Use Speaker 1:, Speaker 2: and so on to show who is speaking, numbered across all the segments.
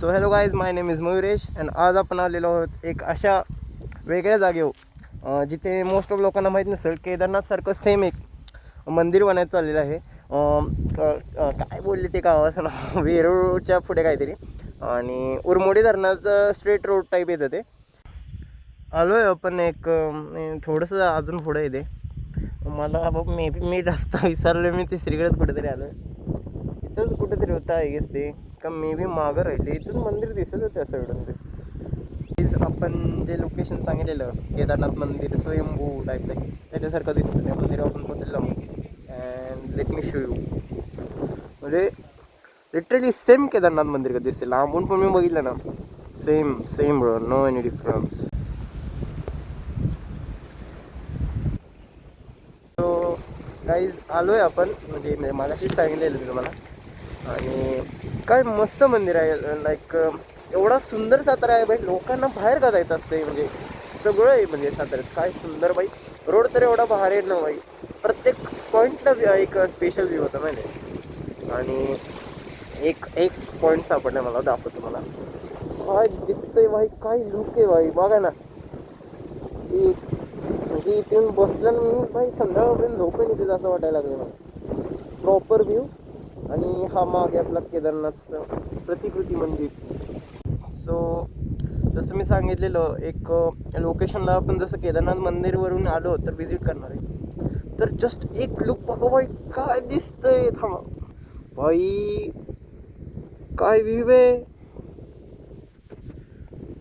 Speaker 1: So hello guys, my name is Mayuresh and आज आपण आलेलो आहोत एक अशा वेगळ्या जागेवर जिथे मोस्ट ऑफ लोकांना माहीत नसेल. केदारनाथसारखं सेम एक मंदिर बनायचं चाललेलं आहे. काय बोलले ते गावाचं नाव वेरूळच्या पुढे काहीतरी, आणि उरमोडी धरणाचं स्ट्रेट रोड टाईप येतं ते. आलो आहे आपण एक थोडंसं अजून पुढे येते. मला बघ मी रस्ता विसरलो, मी तिसरीकडेच कुठेतरी आलो आहे. इथंच कुठेतरी होतं आय गेस ते, का मे बी मागं राहिले. इथून मंदिर दिसत होते असं एवढं ते. आपण जे लोकेशन सांगितलेलं केदारनाथ मंदिर स्वयंभू टाईप त्याच्यासारखं दिसतं. त्या मंदिरावर आपण पोचलेलो and let me show you. म्हणजे लिटरली सेम केदारनाथ मंदिर का दिसते लांबून, पण मी बघितलं ना same same bro, no any difference. So guys आलो आहे आपण, म्हणजे मागाशीच सांगितलेलं मी तुम्हाला. आणि काय मस्त मंदिर आहे. लाईक एवढा सुंदर सातारा आहे बाई, लोकांना बाहेर का जायचं असते. म्हणजे सगळं आहे म्हणजे साताऱ्यात काय सुंदर बाई. रोड तर एवढा भारी आहे ना बाई, प्रत्येक पॉईंटला एक स्पेशल व्ह्यू होता माहिती. आणि एक एक पॉईंट सापडला मला, दाखवतो मला. काय दिसतंय बाई, काय लुक आहे बाई, बघा ना. ती म्हणजे इथून बसलं ना मी बाई, संध्याकाळपर्यंत झोपेन इथे असं वाटायला लागलं मला. Proper view. आणि हा मागे आपला केदारनाथचं प्रतिकृती मंदिर. सो जसं मी सांगितलेलं, एक लोकेशनला आपण जसं केदारनाथ मंदिरवरून आलो तर व्हिजिट करणार आहे. तर जस्ट एक लुक बघा बाई, काय दिसतंय. थांबा बाई, काय व्ह्यू आहे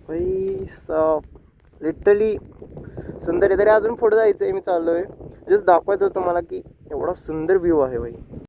Speaker 1: बाई साप, लिटरली सुंदर आहे. तरी अजून पुढे जायचं आहे, मी चाललो आहे. जस्ट दाखवायचं होतं मला की एवढा सुंदर व्ह्यू आहे बाई.